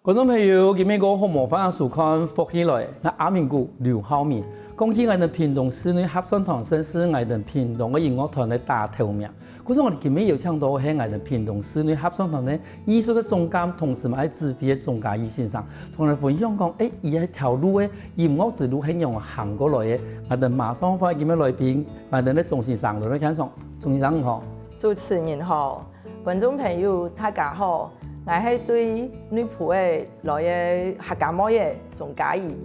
观众朋友，今日我好麻烦收看福起来，我阿明谷刘浩明，恭喜我哋屏东市内合唱团声是我哋屏东嘅音乐团嘅大头名。可是我哋今日有请到係我哋屏東市內合唱團嘅藝術嘅總監，同時嘛係指揮嘅總監醫先生，同我哋分享講，伊係條路嘅音樂之路係用行過來嘅。我哋馬上歡迎今日來賓，我哋咧鍾先生嚟聽上，鍾先生好。主持人好，觀眾朋友大家好，我係對女僕嘅來嘅客家妹嘅總監醫。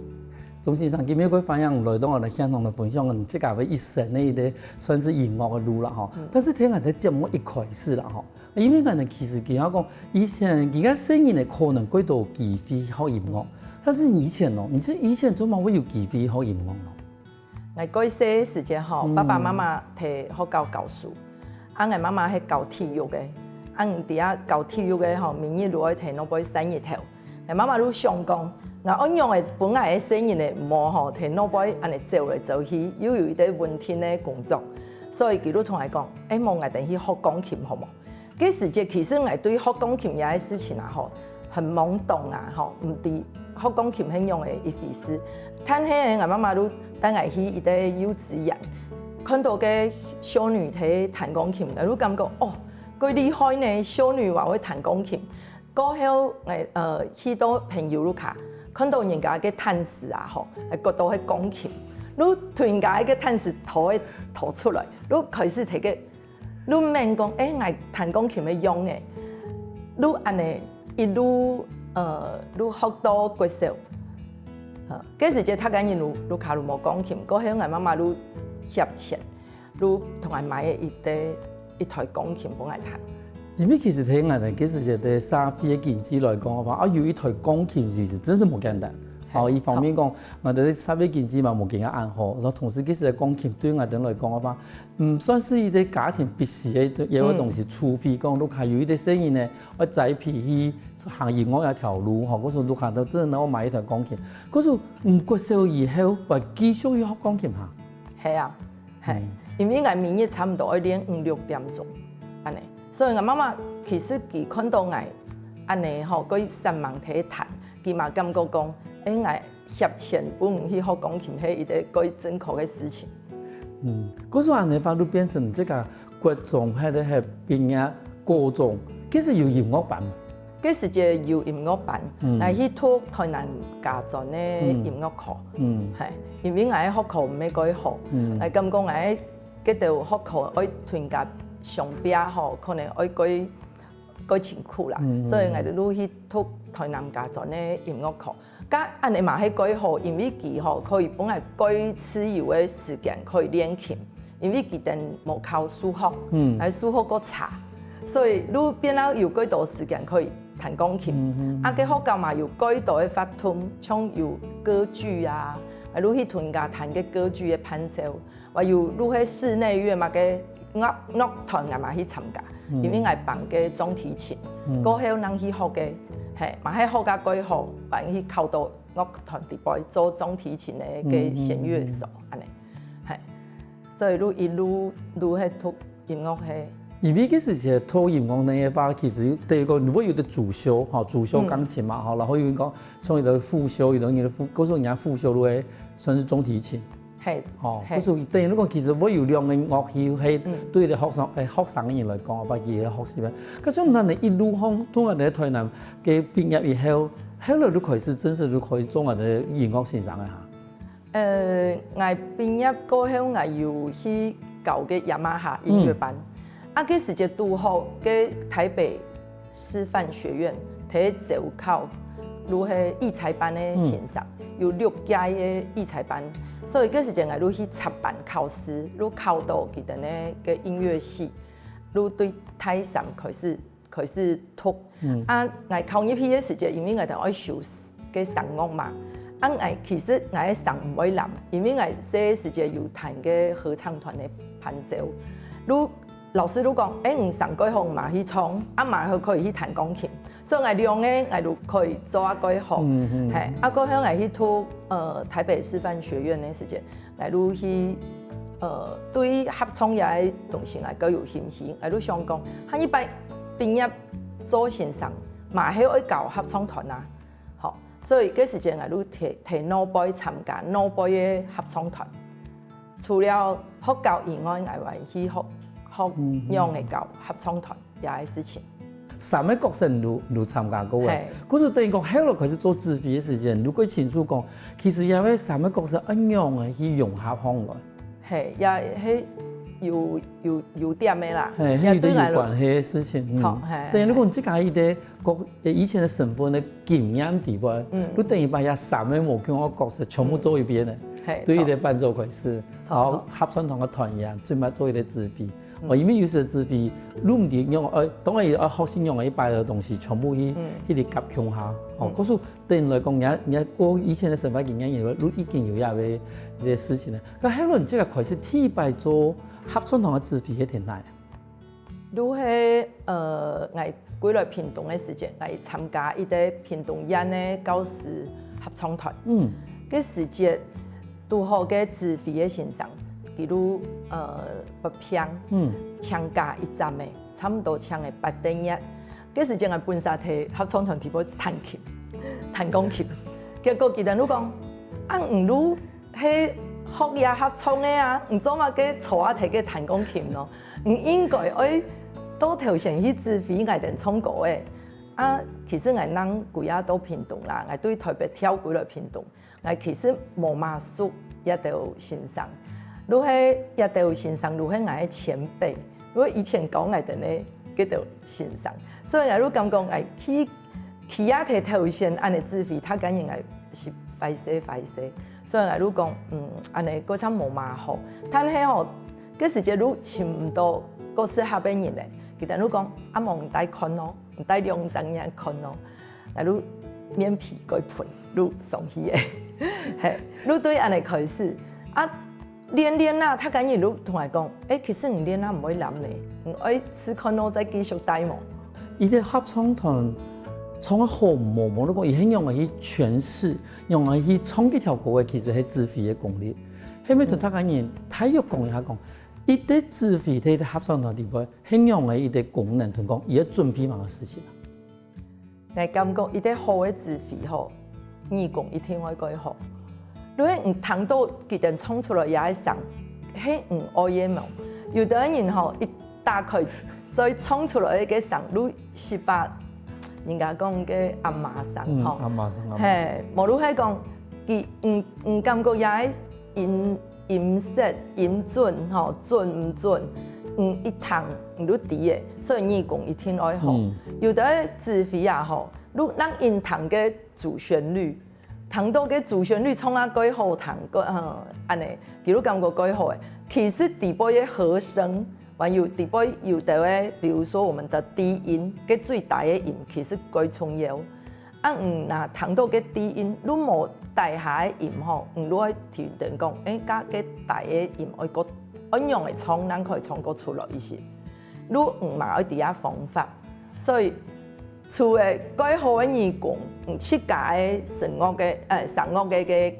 鍾先生，今日佢反映來到我哋香港嘅分享，我哋即係一生嘅一啲算是音樂嘅路啦，嗬。但是聽我哋節目一開始啦，嗬，因為我哋其實講講以前而家新人嘅可能幾多機會學音樂，但是以前咯，唔知以前做乜會有機會學音樂咯？我嗰些時間嗬，爸爸媽媽係學教書，我媽媽係教體育嘅，我哋啊教體育嘅嗬，明日如果睇攞杯生日頭，我媽媽都想講。我按樣嘅本來嘅生意咧，冇嗬，睇攞杯安尼走嚟走去，又有一啲穩定嘅工作，所以佢都同我講，冇我哋去學鋼琴好冇？嗰時節其實我對學鋼琴有啲事情啊，嗬，很懵懂啊，嗬，唔知學鋼琴係用嘅一回事。但係我媽媽都帶我去一啲幼稚園，看到嘅小女睇彈鋼琴，我都感覺哦，佢厲害呢，小女話會彈鋼琴。過後我去到朋友屋企。看到人家嘅彈士啊，嗬，係覺得係鋼琴，你突然間嘅彈士拖出來，你開始睇嘅，你明講，我彈鋼琴係用嘅，你安尼一路你學到幾少？嗰時就睇緊人你卡路冇鋼琴，過後我媽媽你翕錢，你同我買一台鋼琴幫我彈。因為其實睇我哋幾時就對沙飛嘅經濟來講嘅話，有一台鋼琴其實真是冇簡單。好，一方面講，我哋沙飛經濟嘛冇幾啱好，然後同時幾時嘅鋼琴對我哋來講嘅話，唔算是一啲家庭必須嘅一個東西，除非講你係有一啲生意呢，我再皮去行音樂一條路，嗬，嗰時你看到真係我買一台鋼琴，嗰時唔過數以後，我繼續要學鋼琴嚇。係啊，係，因為我每日差唔多要練5-6點鐘，安尼。所以我媽媽其實佢看到我安尼吼，佢上網睇彈，佢嘛感覺講，我翕錢本去學鋼琴係一個正確嘅事情。嗰時安尼把你變成這個國中喺度係畢業高中，其實有音樂班。嗰時就有音樂班，我去讀台南家專嘅音樂課，係，因為我喺學校唔係幾好，我感覺我喺嗰度學校我團結。上邊吼，可能愛改辛苦啦，所以我哋都去讀台南家專嘅音樂課。咁安尼嘛係改好，因為佢吼可以本來改自由嘅時間可以練琴，因為佢哋冇靠數學，係數學個差，所以你變咗有幾多時間可以彈鋼琴。啊，佢學校嘛有幾多嘅發展，像有歌劇啊，你去團家彈嘅歌劇嘅伴奏，或有你喺室內樂嘛嘅。樂團我嘛去參加，因為我綁嘅中提琴，過後人去學嘅，係嘛喺學家幾好，還去考到樂團地步做中提琴嘅弦樂手，安尼，係，所以你一路喺讀音樂係。因為嗰時係讀音樂呢一把，其實第一個如果有啲主修，嚇主修鋼琴嘛，嚇，然後有人講從有啲副修，有啲嗰時人家副修都係算是中提琴。係，哦，嗰時等於你講，其實我有兩個樂器係對啲學生嘅人來講，或者學習咩？咁所以我哋一路向從我哋台南嘅畢業以後，後來都開始真係都可以做我哋音樂先生嘅嚇。我畢業過後，我又去教嘅雅馬哈音樂班，嗰時就拄好嘅台北師範學院睇招考，如係藝才班嘅先生，有6屆嘅藝才班。所以嗰時就我去插班考試，你考到佢哋咧嘅音樂系，你對台上開始讀。我考入去嘅時間，因為我哋愛修嘅聲樂嘛，我其實我嘅聲唔會難，因為我細時間有彈嘅合唱團嘅伴奏。你老師都講，唔上幾好嘛去唱，嘛去可以去彈鋼琴，所以我兩個我都可以做幾好，係。過後我去讀台北師範學院嘅時間，我都去對合唱也係東西我都有興趣，我都想講，喺一擺畢業做先生，嘛係愛搞合唱團啊，好，所以嗰時陣我提腦杯參加腦杯嘅合唱團，除了學教以外，我還去學樣嘅教合唱團也係事情。三個國省都參加過嘅，嗰時等於講後來開始做自費嘅時間，如果清楚講，其實因為三個國省一樣嘅去融合起來，係也係有點嘅啦，係對有關係嘅事情。等於如果即係啲國以前嘅省份嘅經驗地位，都等於把一三個無共嘅國省全部做一遍嘅，對於啲伴奏開始，然後合唱團嘅團員專門做一啲自費。因為有時自費，你唔啲用當然學生用嘅一擺嘅東西，全部去啲夾強下。嗰時對人來講，人過以前嘅生活經驗，你已經有一啲事情啦。咁後來你即個開始提擺做合唱團嘅自費係點嚟？如係我歸來屏東嘅時間，我參加一啲屏東縣嘅教師合唱團。嘅時節拄好嘅自費嘅欣賞。比如北平，唱假一站的，差唔多唱的8點1。嗰時陣我本身係合唱團，提波彈琴、彈鋼琴。結果佢哋都講，唔如係學嘢合唱嘅啊，唔做乜嘅坐下睇嘅彈鋼琴咯。唔應該愛多頭先去自費我哋唱歌嘅。其實我人貴啊到屏東啦，我對台北跳過來屏東，我其實冇乜熟一度欣賞。如係一度欣賞，如係我嘅前輩，如果以前講我哋咧，嗰度欣賞，所以我都感覺我起亞提頭先安尼自費，他感覺我是快些，所以我都講安尼嗰陣冇嘛好，但係吼嗰時節都差唔多嗰時下邊人咧，佢哋都講望唔帶看咯，唔帶兩張嘢看咯，我都面皮嗰盤都送去嘅，係都對安尼開始練啦，他緊要都同我講，其實唔練啦唔可以諗你，唔可以只看我再繼續帶夢。伊啲合唱團從好冇都講，伊係用嚟去詮釋，用嚟去唱幾條歌嘅，其實係自費嘅功力。後尾同他講嘢，體育講一下講，伊啲自費睇啲合唱團地方，係用嚟伊啲功能同講，伊係準備乜嘅事情。我感覺伊啲好嘅自費吼，義工一定會改好。如果唔聽到佢哋唱出來也係上，係唔愛嘅夢。有啲人吼一打開再唱出來嘅上，如18人家講嘅阿媽聲吼，係無如係講佢唔感覺也係音色音準吼準唔準，一聽唔如啲嘅，所以義工一定愛好。有啲自費也好，如咱因聽嘅主旋律。彈到嘅主旋律唱啊改好彈，安尼，佢都感覺改好誒。其實底部嘅和聲，還有底部有的誒，比如說我們的低音嘅最大嘅音，其實改重要。那彈到嘅低音，你冇大下嘅音吼，你愛聽人講，加嘅大嘅音愛個按樣嚟唱，咱可以唱個出來一些。你唔嘛愛啲下方法，所以。除誒改好嘅義工，設計嘅聲樂嘅聲樂嘅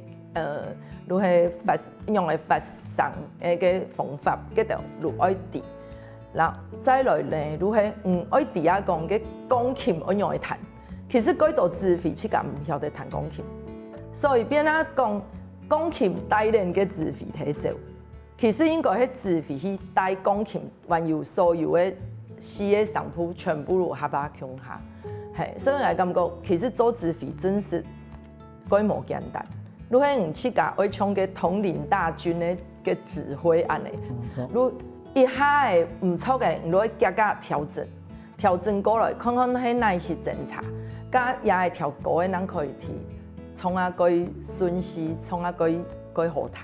如係用嚟發聲嘅方法，嗰度如愛啲。嗱，再來咧，如係愛啲啊講嘅鋼琴愛用嚟彈，其實改到自費設計唔曉得彈鋼琴，所以變啊講鋼琴帶領嘅自費睇做，其實應該係自費去帶鋼琴，還有所有嘅四個上鋪全部都合把強下。係，所以我感覺其實做自費真是改冇簡單。如果唔設計愛唱嘅統領大軍嘅指揮安尼，如一下誒唔錯嘅，如果加調整過來，看看係哪些政策，加也係條歌嘅人可以聽，唱下改順序，唱下改好彈。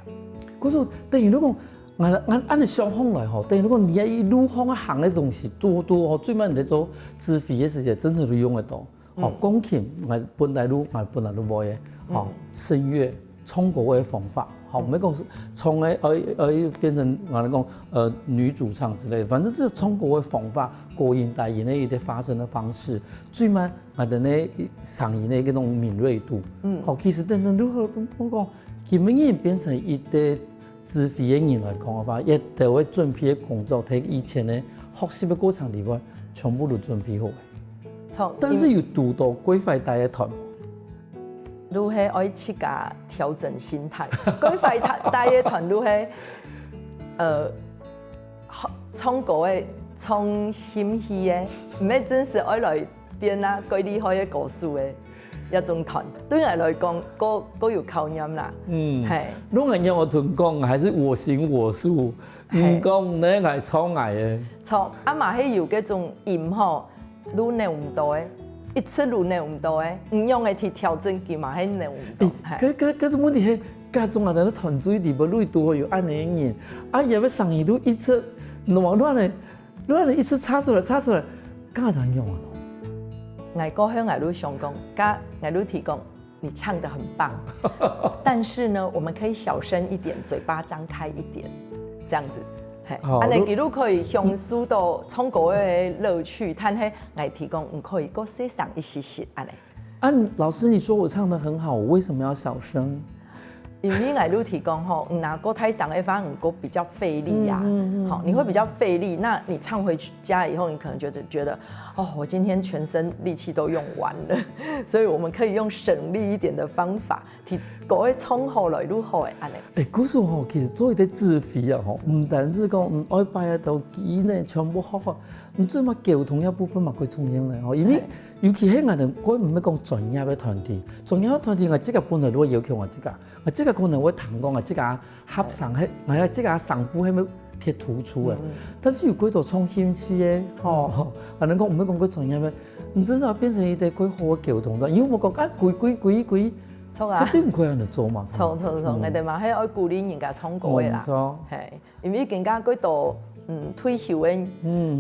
嗰種等於如果按你相反來吼，等於如果你一路行行嘅東西多吼，最尾你做自費嘅時間真係都用得到。鋼琴我本來都冇嘅，聲樂唱歌嘅方法，唔係講唱嘅變成我哋講女主唱之類，反正係唱歌嘅方法、過音帶音嘅一啲發聲嘅方式，最尾我哋咧聲音嘅嗰種敏銳度，其實等如何我講，佢明顯變成一啲。自費嘅人來講嘅話，一定會準備嘅工作，睇以前嘅學習嘅過程地方，全部都準備好嘅。但是要讀到規範大嘅團，愈迄爱去甲调整心态，规块大乐团愈迄创歌的、创心戏的，唔免真是爱来编啊，几厉害的故事的一种团，对我来讲，各有考验啦。系。侬系让我同讲，还是我行我素，唔讲你爱创爱的。错，啊嘛迄有嗰种音吼，愈难唔多的，一次愈难唔多的，唔用的去调整佢嘛，迄难唔多。可是问题係，家中啊，咱团队里边，愈多有安尼人，啊，也要上一路一次乱的一次插出来，干难用啊？我歌向我愈上讲，甲我愈提供，你唱得很棒，但是呢，我们可以小声一点，嘴巴张开一点，这样子。安尼，佢都可以享受到唱歌的乐趣，但係我提供唔可以搁细上一些些安尼。啊，老师，你说我唱得很好，我为什么要小声？因为我愈提供吼，拿过太上的反而过比较费力呀，好，你会比较费力。那你唱回去家以后，你可能觉得，哦，我今天全身力气都用完了，所以我们可以用省力一点的方法，提各位冲好来愈好的安尼。故事吼，其实做一啲自费啊吼，唔单止讲爱摆一道机呢，全部好啊，唔止嘛沟通一部分嘛，佢重要咧吼，因为尤其喺我哋，我唔係講專業嘅團體，專業嘅團體我即個本來都會要求我即個可能會談講我即個合上係，我即個上部係咪貼突出嘅？但是有幾多創新詞嘅，吼，可能講唔係講佢專業嘅，唔知道變成一啲幾好嘅溝通咗，因為我講啊貴，錯啊，絕對唔可以人哋做嘛。錯，我哋嘛係愛鼓勵人家唱歌嘅啦，係，因為更加幾多退休嘅，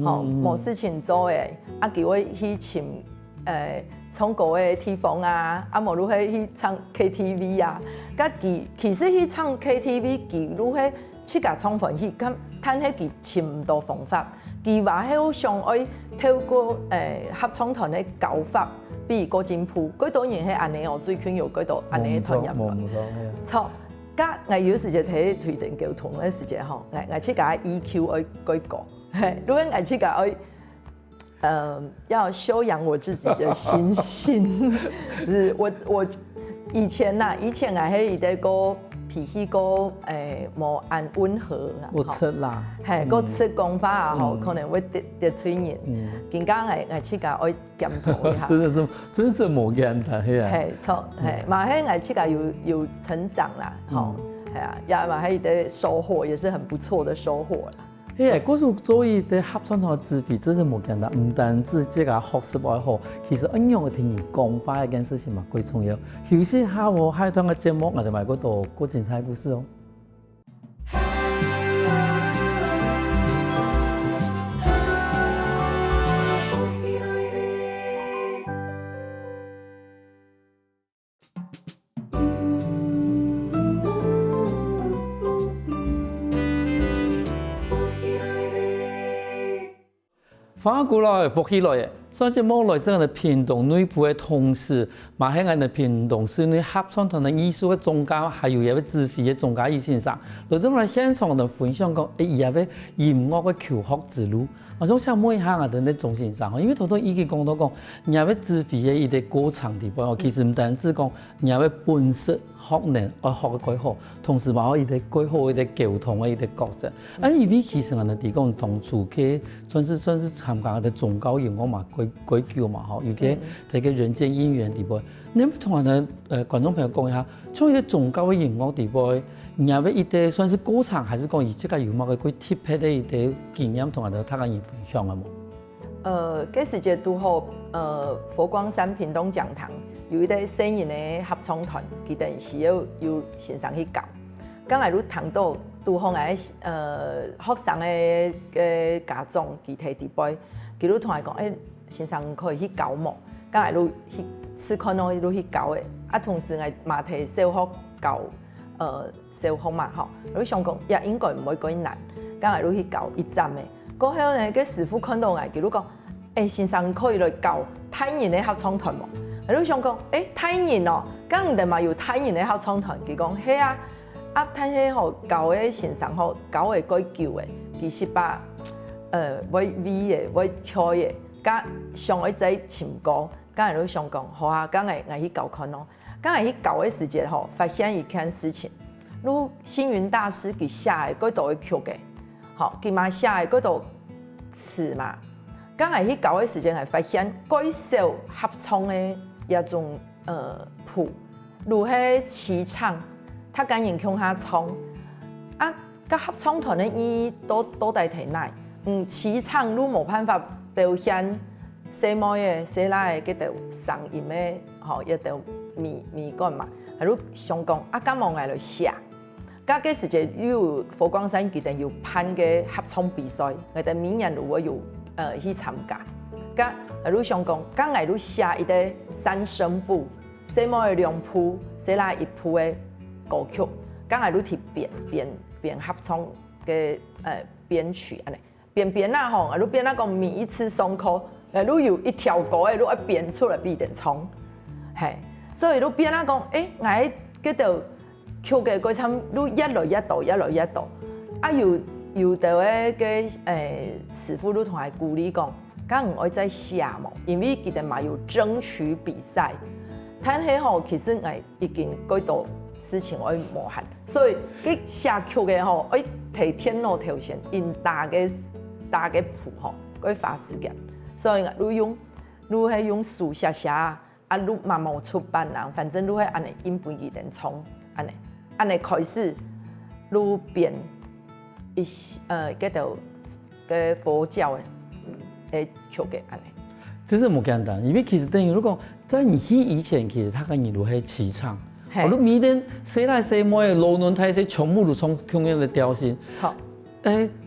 吼冇事情做嘅，啊叫我去尋。唱歌的地方啊，啊無如去唱 KTV 啊，甲其實去唱 KTV， 佢如迄去甲唱歡喜，咁趁迄佢尋唔到方法，佢話迄上愛透過合唱團的教法，比如個真譜，幾多人係安尼哦，最近有幾多安尼嘅團入來，錯。甲我有時就睇推電溝通嘅時節吼，我去甲 EQ 愛改過，如果我去甲愛。要修養我自己的心性。是我以前我係一個脾氣個冇按溫和啦，我出啦，係個出講法啊，吼可能會得罪人。更加我去甲愛檢討一下。真是冇簡單係啊。係錯係，嘛係我去甲有成長啦，吼係啊，也嘛係的收穫，也是很不錯的收穫啦。嗰時做伊啲合唱團嘅資費真係冇簡單，唔單止即個學識愛好，其實應用嘅聽人講法一件事情嘛，最重要。休息下我下一段嘅節目，我哋咪嗰度過精彩故事哦。翻過來復起來嘅，所以冇來這個屏東內部嘅同事，嘛喺我哋屏東市內合唱團嘅藝術嘅總監，還有一位指揮嘅總監葉先生，來到我現場度分享講，伊有位音樂嘅求學之路。我想想問一下我哋嘅總先生，因為頭先已經講到講，有位指揮嘅一啲歌唱地方，其實唔單止講有位本色學能，我學嘅幾好，同時嘛可以啲幾好嘅溝通嘅一啲角色。啊，因為其實我哋啲講當初佢算是參加嘅總教演我嘛幾叫嘛嗬，尤其睇個人間姻緣地方。你有冇同我哋觀眾朋友講一下，從一啲總教嘅演樂地方？有冇一啲算是歌唱，還是講以這個有冇個幾特別的一啲經驗同我哋大家分享嘅冇？嗰時節拄好，佛光山屏東講堂有一啲新人嘅合唱團，佢哋是要線上去教。剛來如談到拄好嘅學生嘅家長，佢提地杯，佢都同我講，線上可以去教冇？剛來如去試看咯，如去教嘅，啊同時我嘛提小學教。小學嘛，吼，你想講也應該唔會幾難，剛來你去教一站嘅，過後呢，個師傅看到我，佢都講，先生可以來教泰人嘅合唱團喎。你想講，泰人哦，咁唔係嘛有泰人嘅合唱團，佢講係啊，但係吼教嘅先生吼教嘅幾舊嘅，其實把會 V 嘅會跳嘅，加上一隻唱歌。刚才你想讲，好啊，刚才去搞看咯，刚才去搞的时间吼，发现一件事情，如星云大师给写的嗰度嘅曲嘅，吼，佢嘛写的嗰度词嘛，刚才去搞的时间系发现嗰首合唱的一种谱，如係齐唱，他敢人向下唱，啊，甲合唱团的伊都代替奶，齐唱如冇办法表现。西妹的、西奶的，嗰條聲音的，吼，一條美感嘛。係如想講，敢望嚟嚟寫，嗰個時節有佛光山佢哋有辦嘅合唱比賽，我哋明年如果有去參加。咁係如想講，咁嚟如寫一個三聲部，西妹的兩部，西奶一部嘅歌曲，咁係如去編合唱嘅編曲安尼，編啊吼，係如編啊講每一次上課。如有一條歌，如要編出來必定唱，係，所以如變啊講，我嗰度曲嘅嗰陣，如一來一道，啊有到嘅師傅都同我鼓勵講，咁唔愛再寫嘛，因為佢哋嘛有爭取比賽，但係吼其實我已經嗰度事情我無限，所以佢寫曲嘅吼，我提天路條線，因大嘅譜吼，佢花時間。所以如係用書寫，啊，如慢慢出版啦，反正如係安尼音頻一定衝，安尼開始，如變嗰度嘅佛教嘅曲嘅安尼。真是冇簡單，因為其實等於如果在你去以前，其實他跟你如係齊唱，我都每天寫來寫去的羅倫泰寫全部都從同樣的調性。錯。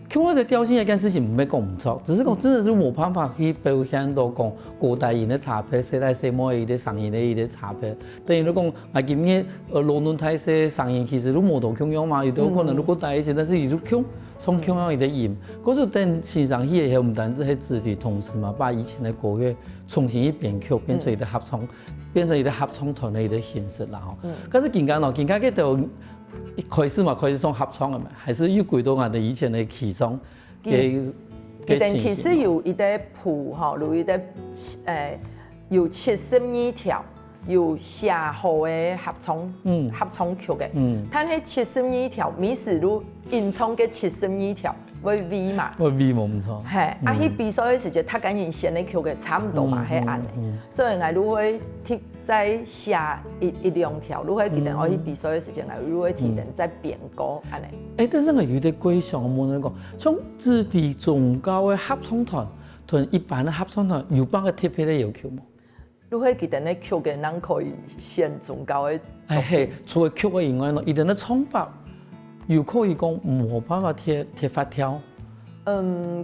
像我的調性一件事情唔係講唔錯，只是講真的是冇辦法去表現到講古代人的差別，西來西摩伊的聲音的伊的差別。等於你講我今日羅倫泰些聲音其實都冇到共樣嘛，有啲可能如果帶一些，但是伊都共從共樣伊的音，嗰時等欣賞起以後，唔單止係自費同時嘛，把以前的國樂重新一編曲，變成伊的合唱，變成伊的合唱團的伊的形式啦吼。但是近間嗰度。一開始嘛，開始從合唱嘅嘛，還是有幾多我哋以前嘅其中嘅。其實有一啲譜吼，如一啲有72條，有寫好嘅合唱曲嘅。但係72條，每時如演唱嘅72條，會 V 嘛。會 V 冇唔錯。係，啊，喺比賽嘅時候，他緊要寫嘅曲嘅差唔多嘛，係安尼。所以我如會再寫一兩條，如果記得我去比賽嘅時候，我如會提前再編歌安尼。但是我有啲貴想問你講，從自費中高嘅合唱團同一般嘅合唱團有幫個特別嘅要求冇？如果記得嘅曲嘅，咱可以選中高嘅。係，除咗曲嘅以外，一定嘅唱法又可以講冇辦法貼法條。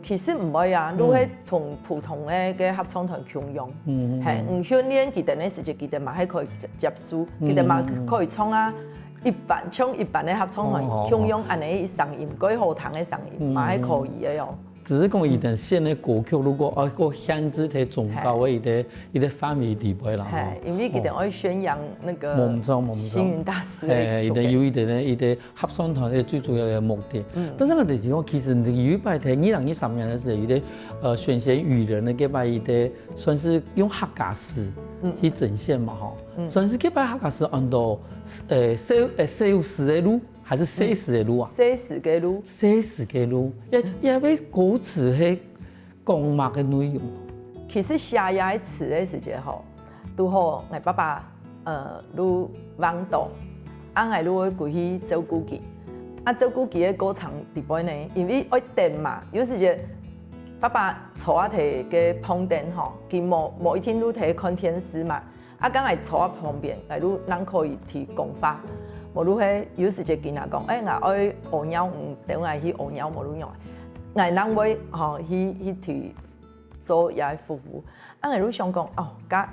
其實唔會啊，如果同普通嘅合唱團共用，係訓練佢哋嘅時陣，佢哋嘛係可以接觸，佢哋嘛可以唱啊，唱一般嘅合唱團共用安尼聲音，改好聽嘅聲音嘛係可以嘅喲。只是講伊哋現嘅歌曲，如果個限制喺中高嘅伊啲範圍地位啦。係，因為佢哋愛宣揚那個星雲大師嘅曲。係，有伊哋合唱團嘅最主要嘅目的。但是我哋講，其實有一擺喺2013年嘅時候，伊啲選選語人嘅嗰擺伊啲算是用客家詩去呈現嘛，吼。算是嗰擺客家詩按到西有詩嘅路。還是寫實的路啊？寫實嘅路，寫實嘅路，也俾歌詞係講乜嘅內容？其實寫嘢詞嘅時節吼，都好，我爸爸如往道，我會過去照顧佢，照顧佢嘅過程裏邊呢，因為愛電嘛，有時節爸爸坐我睇嘅旁邊吼，佢冇一天都睇看電視嘛，剛係坐我旁邊，如咱可以提講法。無如係有時就見人講，我愛學鳥，等我去學鳥無如用，我人會吼去做也服務。我如想講甲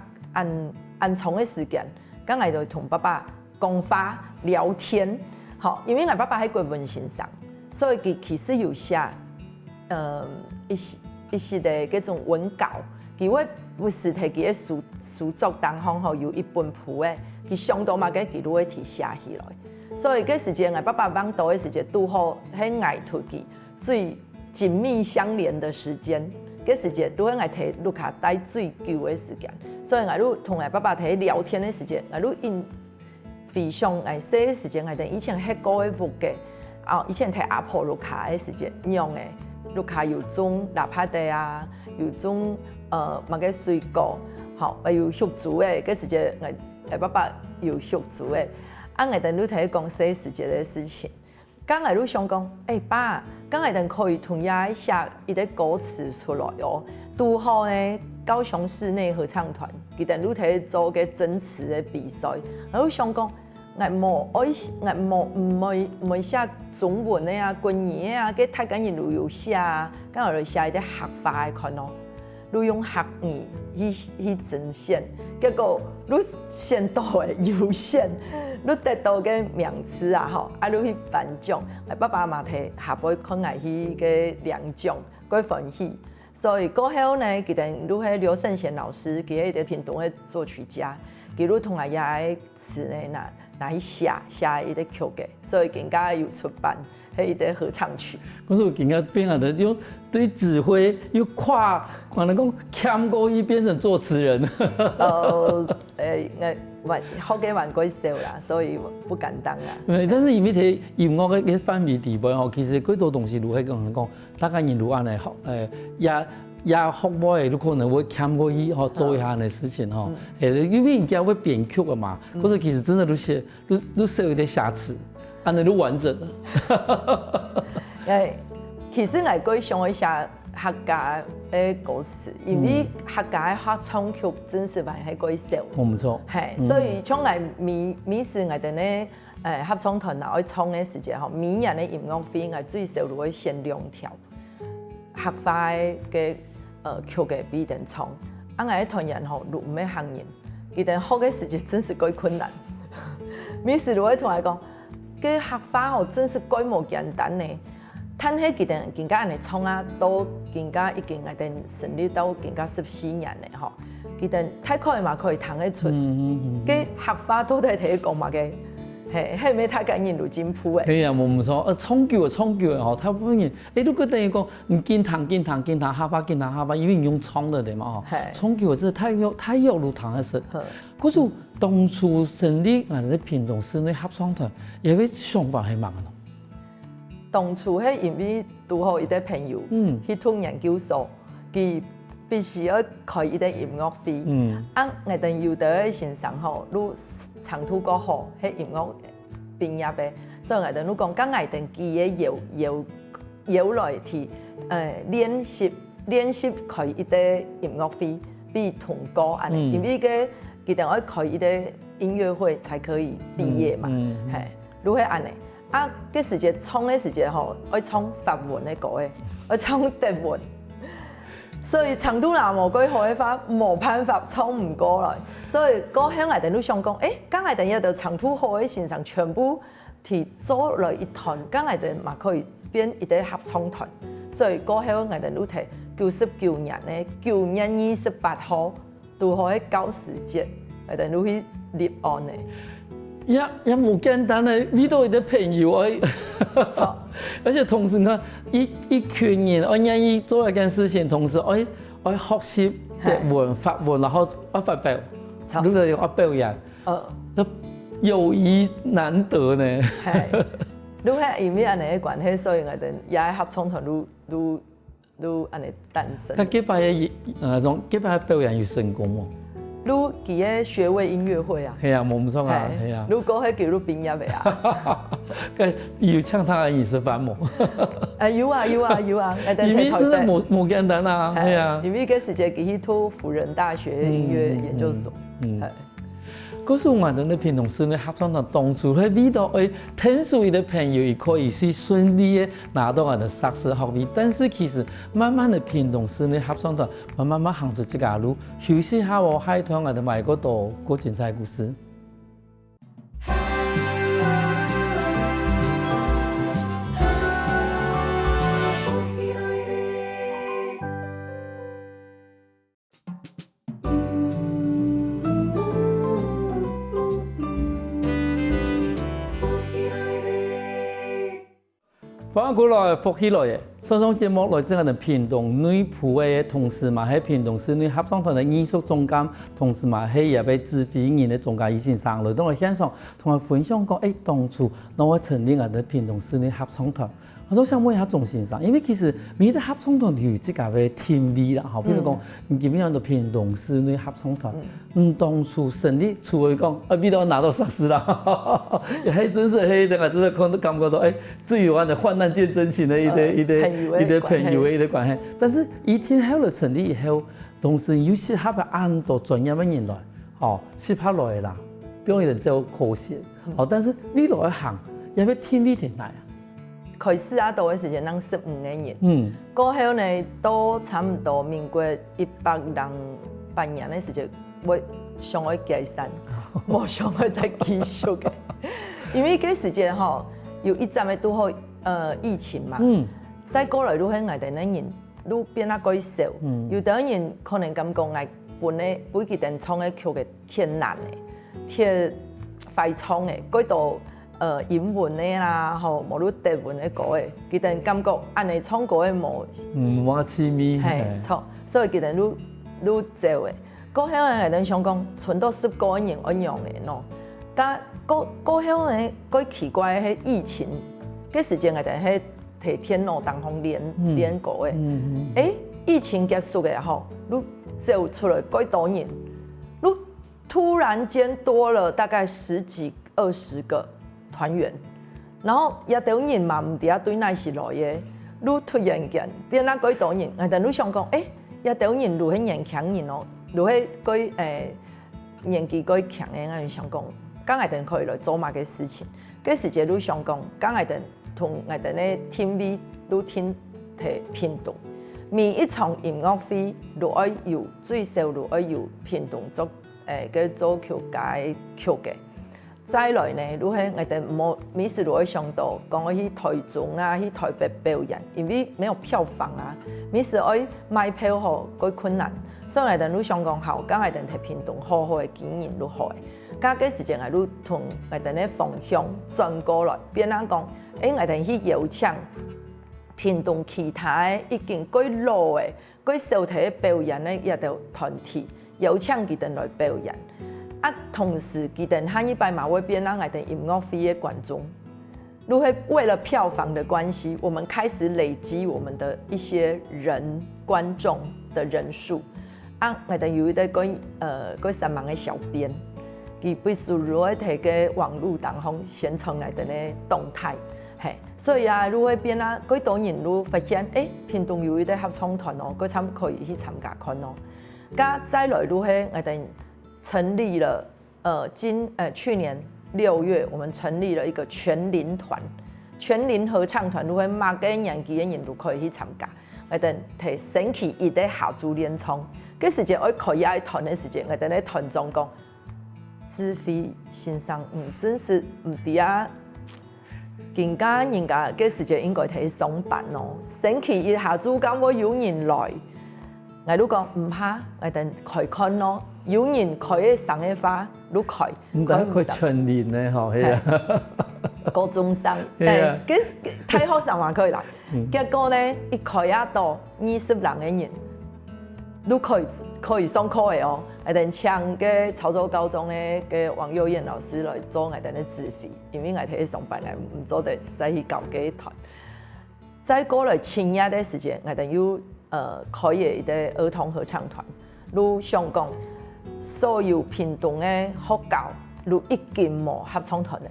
按從嘅時間，我就同爸爸講話聊天，吼，因為我爸爸喺國文先生，所以佢其實有寫一些嘅嗰種文稿，佢會不是提佢嘅書作當中吼有一本譜嘅。佢上到嘛嘅記錄會提寫起來，所以嗰時間我爸爸往道嘅時間，拄好喺藝thuật佢最緊密相連的時間，嗰時節，如果我摕盧卡帶最久嘅時間，所以我如同我爸爸摕聊天嘅時間，我如因非常我寫嘅時間，我哋以前迄個嘅物嘅，以前摕阿婆盧卡嘅時間用嘅，盧卡有種臘八地啊，有種乜嘅水果，好，有玉竹嘅，嗰時節我爸爸有玉竹嘅，我哋都睇講寫時節嘅事情。剛來都想講，爸，剛來等可以同伊寫一啲歌詞出來哦。拄好呢，高雄市內合唱團，佢哋都睇做嘅真詞嘅比賽。我都想講，我唔會寫中文嘅啊、國語嘅啊，佢太緊要都有寫啊。剛來就寫一啲客家嘅款咯，都用客語去呈現，結果你先到嘅優先。你得到嘅名次啊，吼，你去頒獎，爸爸嘛摕下輩看來去嘅領獎，佢歡喜。所以過後呢，佢哋如係劉勝賢老師，佢係一個屏東嘅作曲家，佢都同阿爺詞呢拿去寫一個曲嘅，所以更加有出版係一個合唱曲。可是我更加變下的，就對指揮又跨，可能講兼過一變成作詞人。學嘅玩過少啦，所以不簡單啦。但是因為睇音樂嘅範圍地位吼，其實幾多東西如係講，大家人如安尼學，也學過嘅，你可能會兼過伊吼做一下嘅事情吼。因為人家會編曲啊嘛，可是其實真的都少一點瑕疵，安尼都完整了。其實我過想一下。客家嘅歌詞，因為客家嘅合唱曲真是還係幾少。唔錯。係，所以從嚟每時我哋咧合唱團啊，愛唱嘅時節吼，每人嘅音樂會我最少都會限2條客家嘅曲嘅必定唱。我哋團人吼錄唔咩行人，佢哋學嘅時節真是幾困難。每時都會同我講，嘅客家吼真是幾冇簡單呢。但係佢哋更加人哋創啊，到更加已經係成立到更加14年咧，嗬！佢哋太可以嘛，可以彈得出。嘅客家都係睇講嘛嘅，係咪太緊要路進步嘅？係啊，冇錯。創舊嘅嗬，他本人，都覺得講唔見彈，客家見彈客家，因為用創的嚟嘛，嗬。創舊真係太有路彈得實。可是當初成立我哋屏東市內合唱團，有啲想法係乜嘅？當初係因為拄好一個朋友去讀研究所，佢必須要開一個音樂會。我哋有得欣賞吼，你長途過好，係音樂畢業嘅，所以我哋都講，咁我哋佢要來去練習開一個音樂會，比同歌安尼，因為佢哋要開一個音樂會才可以畢業嘛，係，如係安尼。嘅時節唱嘅時節吼，愛唱法文嘅歌嘅，愛唱德文，所以長途那無幾好嘅話，冇辦法唱唔過來。所以嗰響我哋都想講，咁我哋要到長途好嘅線上全部提做來一團，咁我哋嘛可以變一個合唱團。所以嗰響我哋都提99年咧，9月28號都可以搞時節，我哋都去立案嘅。也冇簡單咧，遇到一個朋友而且同時呢，一群人我願意做一件事情，同時我學習德文、法文，然後我發表，如果我表演，友誼難得呢。係，如果因為安尼嘅關係，所以我哋也合唱團都安尼誕生。佢幾擺表演有成功喎？如佢嘅學位音樂會啊，係啊，冇錯啊，係啊。如果係叫你畢業嘅啊，要唱他嘅飲食飯冇？有啊，因為真係冇簡單啊，係啊。因為嗰時就佢去讀輔仁大學音樂研究所，係。嗰時我哋喺屏東市咧合唱團當初喺呢度，聽說的朋友也可以是順利嘅拿到我哋碩士學位，但是其實慢慢的屏東市咧合唱團慢慢行出這條路，休息下我下一團我哋買嗰度過精彩故事。翻過來，復起來嘅，所上节目来自我哋屏东女仆嘅同事嘛，喺屏东市女合唱团嘅艺术总监，同时嘛喺也被指挥人嘅总监先生来到我现场，同我分享讲，当初我成立我哋屏东市女合唱团。我都想问一下钟先生，因为其实每个合唱团有自家嘅天味啦，吼，比如讲，你基本上都屏东市女合唱团，当初成立，除了讲，比如拿到赏识啦，还真是迄个，真係感覺到，最有安的患難見真情的一個朋友的一個關係。但是一天後來成立以後，同時有適合嘅按到專業嘅人來，適合來啦，表演就可惜，但是你來行，也要天味天來啊。開始啊，到嘅時間，咱15個人，過後呢，都差唔多民國108年嘅時間，我想去解散，冇想去再繼續嘅，因為嗰時間吼，有一陣嘅都好疫情嘛，再過來愈喺外地嘅人，愈變啊改少，有啲人可能咁講，愛本咧每幾電廠嘅橋嘅天然嘅，天快創嘅，改到。英文的啦，吼，無如德文的歌的，佢哋感覺按你唱歌的無，冇親密，係錯，所以佢哋愈少嘅。嗰鄉嘅人想講，存到10個人一樣嘅咯。但嗰鄉嘅嗰奇怪嘅疫情，嗰時間嘅人係提天羅當風練歌嘅。疫情結束嘅後，愈走出來幾多人，愈突然間多了大概10幾20個。團員，然後也有人嘛唔知啊對哪是來嘅，愈突然間變啊幾多人，但係你想講，也有人愈係年輕人哦，愈係年紀幾強嘅，我想講，剛係等可以來做乜嘅事情，嗰時節你想講，剛係等同係等咧天味愈聽提屏東，每一場音樂會愈愛有最少愈愛有屏東做嘅做橋界橋嘅。再來呢，如果我哋冇每次都會想到，講我去台中啊，去台北表演，因為沒有票房啊，每次我買票好幾困難，所以我哋都想講好，咁我哋喺屏東好好嘅經營都好嘅。咁嗰時陣我哋同我哋嘅方向轉過來，變人講，我哋去邀請屏東其他已經幾老嘅、幾少體嘅表演咧，也就團體邀請佢哋來表演。同時，佢哋下一擺嘛會變讓我哋音樂會嘅觀眾，如果為了票房的關係，我們開始累積我們的一些觀眾的人數。我哋有一個嗰3萬嘅小編，佢必須如果睇嘅網絡當中宣傳我哋嘅動態，所以如果變啊，幾多人都發現，屏東有一個合唱團哦，佢參可以去參加看哦。咁再來如果我哋成立了，去年6月，我們成立了一個全齡團，全齡合唱團，如果乜嘅年紀嘅人都可以去參加。我哋提星期一的下晝練唱，嗰時間我可以喺團嘅時間，我哋喺團中講，指揮先生真是唔知啊，人家嗰時間應該提上班咯，星期一下晝咁我有人來。我都講唔怕，我哋開看咯。有人開上嘅花，都開。唔該，佢全年咧，嗬，係啊。高中生，佢太學生話佢嚟，結果咧一開一到20人嘅人，都可以上課嘅哦。我哋請嘅潮州高中嘅王幼燕老師來做我哋嘅指揮，因為我哋喺上班咧唔做得再去搞嘅團。再過來前日嘅時間，我哋要。開嘅啲兒童合唱團，如想講所有屏東嘅學校，如已經冇合唱團嘅。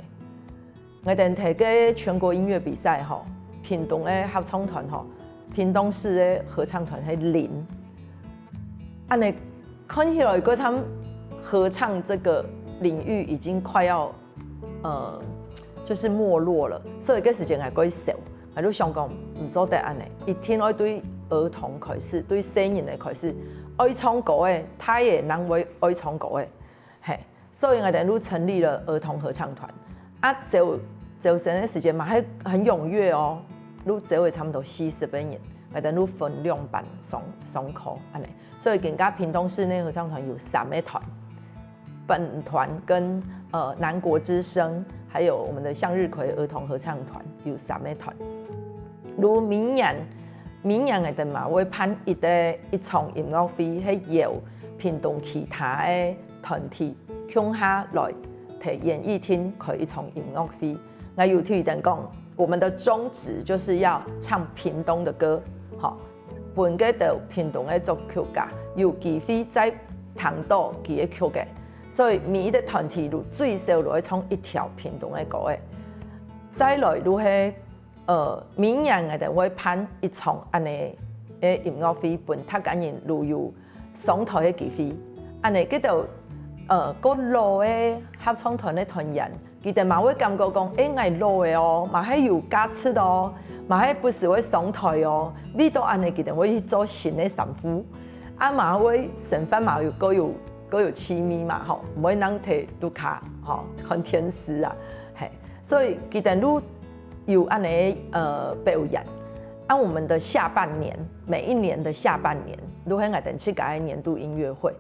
我哋睇嘅全國音樂比賽吼，屏東嘅合唱團吼，屏東市嘅合唱團係0。按你看起來嗰場合唱這個領域已經快要就是沒落了，所以嗰時間係幾少。我都想講唔做得安尼，一天我對兒童開始，對成人嘅開始，愛唱歌嘅，他也人會愛唱歌嘅，所以我哋都成立了兒童合唱團。就成嘅時間嘛，係很踴躍哦，都走會差唔多40個人，我哋都分2班上課安尼，所以更加屏東市呢合唱團有3個團，本團跟南國之聲，還有我們的向日葵兒童合唱團有3個團。如明年明年的嘛会办一场音乐会，係由屏東其他的團體共下來提演藝廳開一場音樂會。我有聽人講，我們的宗旨就是要唱屏東的歌，好，本嘅到屏東嘅作曲家有機會在彈到佢嘅曲嘅，所以每一個團體如最少會唱一條屏東嘅歌嘅。再來如係明年我哋會辦一場安尼嘅音樂會，本他個人如有上台嘅機會，安尼嗰度個老嘅合唱團嘅團員，佢哋嘛會感覺講，我老嘅哦，嘛係有價值哦，嘛係不是會上台哦，味道安尼佢哋會去做新嘅神父，嘛會身份嘛各有奇妙嘛吼，唔會能睇盧卡吼看天使啊，係，所以佢哋都有安尼表演。按我們的下半年，每一年的下半年，都係我哋去搞年度音樂會，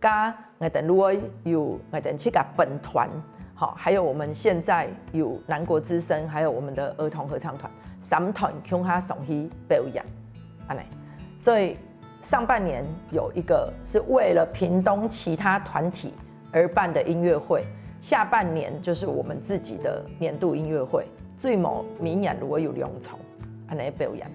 加我哋如果有我哋去搞本團，好，還有我們現在有南國之聲，還有我們的兒童合唱團，三團共下上去表演，安尼，所以上半年有一個是為了屏東其他團體而辦的音樂會，下半年就是我們自己的年度音樂會，最末明年如果有2場。安尼表演，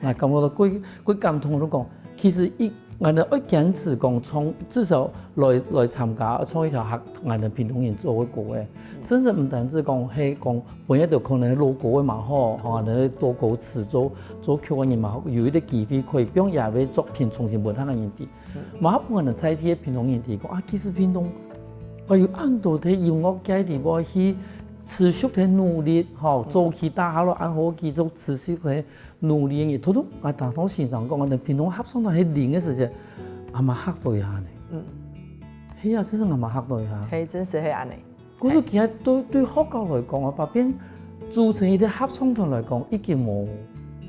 那感覺到佢感動都講，其實我哋要堅持講，從至少來參加，創一條客我哋屏東人做嘅歌嘅，真係唔單止講係講本一條可能攞歌嘅嘛好，我哋多歌詞做曲嘅人嘛好，有一啲機會可以將也嘅作品重新問他嘅人哋，嘛好我哋採啲屏東人哋講其實屏東我有按到啲音樂界地方去。持續的努力，做起大下落按好繼續持續的努力嘅，都我大多時常講，我哋屏東合唱團喺練嘅時陣，阿媽嚇到一下呢。係啊，真係阿媽嚇到一下。係真係係安尼。嗰個其實對學校來講啊，白邊組成一啲合唱團來講，已經冇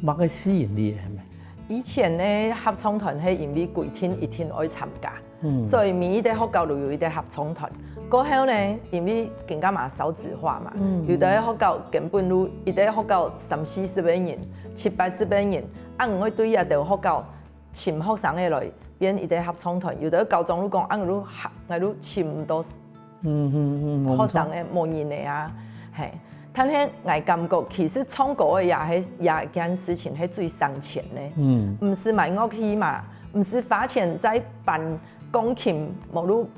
乜嘅吸引力係咪？以前咧合唱團係因為規天一天愛參加，所以每一個學校都有一個合唱團。過後呢，因為更加嘛少子化嘛，有的學校根本都一個學校30-40個人、70-80個人，我會對一條學校請學生嘅來變一個合唱團，有的高中都講，我都請唔到學生嘅冇人嚟啊，係。但係我感覺其實唱歌嘅也件事情係最省錢嘅，唔是買樂器嘛，唔是花錢在辦。鋼琴無如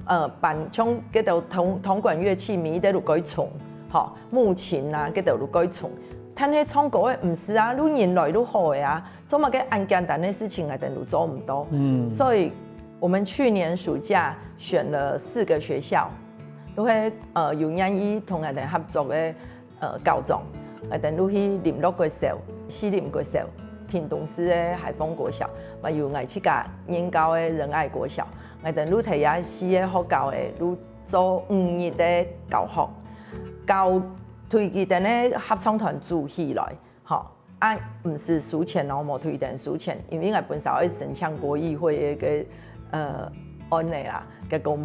辦像嗰度銅管樂器，咪得路改重，吼木琴啊，嗰度路改重。但係唱歌嘅唔是啊，你人來都好嘅啊，做乜嘅咁簡單嘅事情，我哋都做唔到。所以我們去年暑假選了4個學校，都係有願意同我哋合作嘅高中，我哋都去林樂國小、西林國小、屏東市嘅海豐國小，還有我去甲燕高嘅仁愛國小。我哋都提下4個學校嘅，都做5日嘅教學，教推佢哋咧合唱團組起來，嚇唔是輸錢咯，冇推定輸錢，因為我本身係申請國議會嘅案例啦，結果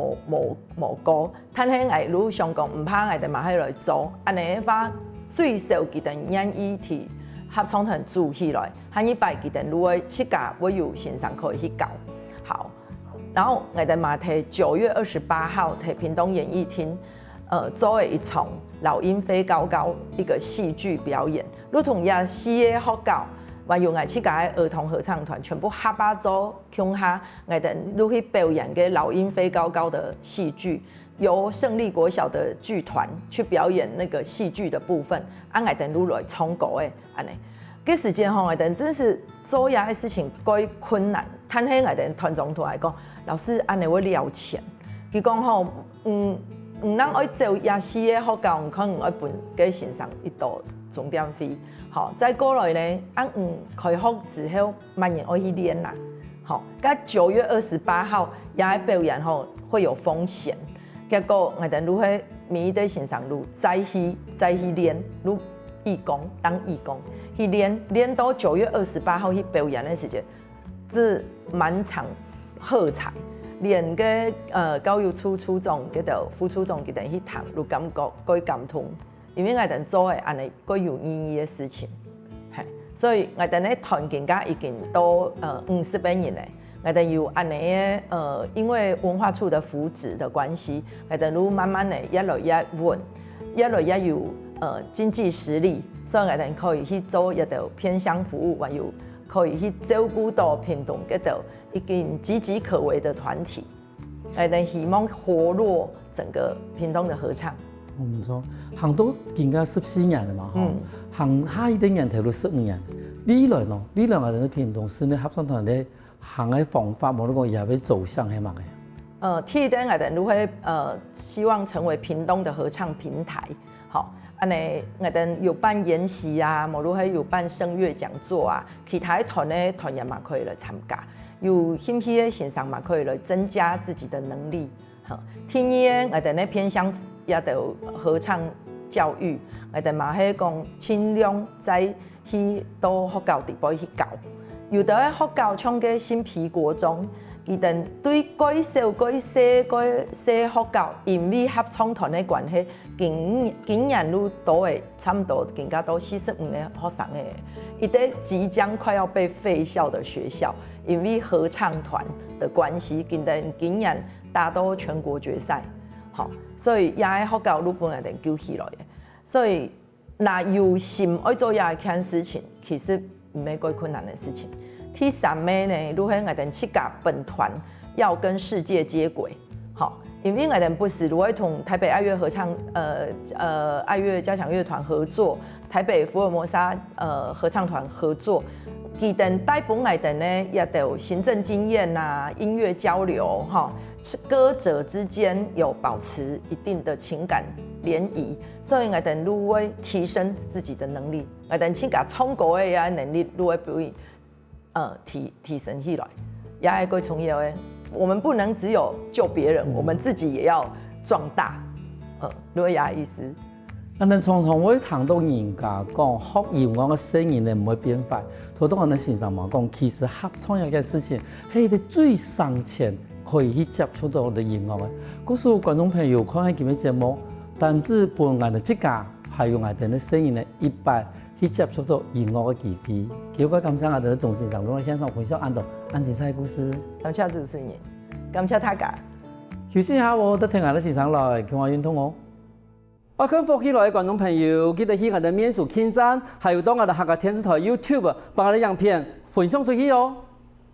冇過，但係我如想講唔怕我哋馬上來做，安尼話最少佢哋願意替合唱團組起來，下一擺佢哋如果去教，我有線上可以去教，好。然後我哋嘛喺9月28號喺屏東演藝廳，做了一場老鷹飛高高一個戲劇表演。如同也4個學校，還有我去個兒童合唱團，全部合辦做共下我哋都去表演嘅老鷹飛高高的戲劇，由勝利國小的劇團去表演那個戲劇的部分，我哋都來唱歌嘅安尼。嗰時間我哋真是做嘢嘅事情該困難，但係我哋團長同我講。老師安尼會了錢，佢講吼，唔能愛做夜市嘅學校，唔可能愛搬給線上一道重點費。好，再過來呢，開學之後，慢人愛去練啦。好，咁9月28號也表演吼會有風險，結果我哋都喺每一個線上路再去練，路義工當義工去練到9月28號去表演嘅時間，是滿場。喝彩，連個教育處處長嗰度副處長佢哋去談，都感覺該感動，因為我哋做嘅安尼該有意義嘅事情，係，所以我哋咧團更加已經都50幾年咧，我哋有安尼因為文化處的扶植的關係，我哋都慢慢咧越來越穩，越來越有經濟實力，所以我哋可以去做一道偏鄉服務，還有可以去照顧到屏東嗰度已經岌岌可危的團體，我哋希望活絡整個屏東的合唱。唔錯，行到更加14年了嘛，行下一啲人睇到15年。未來咯，未來我哋屏東市呢合唱團咧行嘅方法，無論講也會走向係乜嘅？第一點我哋都會希望成為屏東的合唱平台，好，安尼我哋有辦研習啊，無論係有辦聲樂講座啊，其他團咧團員嘛可以來參加，有興趣嘅欣賞嘛可以來增加自己的能力。第二我哋咧偏向也有合唱教育，我哋嘛係講盡量在去到學校地步去教，有的學校像個新皮國中，佢哋對改小改細改細學校，因為合唱團的關係，今年都多誒，差唔多更加多45個學生誒，一啲即將快要被廢校的學校，因為合唱團的關係，今年打到全國決賽。好，所以也係學校都本來就救起來嘅，所以那有心愛做也件事情，其實唔係幾困難的事情。第三個呢，如果我哋七家本團要跟世界接軌，好，因為我哋不是如果同台北愛樂合唱愛樂交響樂團合作，台北福爾摩沙合唱團合作。佢哋帶本我哋呢也有行政經驗啊，音樂交流哈，歌者之間有保持一定的情感聯誼，所以我哋都會提升自己的能力，我哋請甲唱歌的呀能力都會表現提升起來，也係最重要的。我們不能只有救別人，我們自己也要壯大，都係也意思。我哋常常會聽到人家講學音樂嘅聲音咧唔會變壞，好多我哋先生嘛講，其實合唱一件事情係啲最省錢可以去接觸到我哋音樂嘅。告訴觀眾朋友看下今日節目，但係本我哋自家係用我哋嘅聲音咧一擺去接觸到音樂嘅機會。結果感謝我哋嘅總先生同我線上分享安精彩故事。感謝主持人，感謝大家。休息一下，我得聽我哋先生來傾下運動哦。我看福起來的觀眾朋友，記得去我哋面書點讚，還有到我哋客家電視台 YouTube 把我哋影片分享出去哦。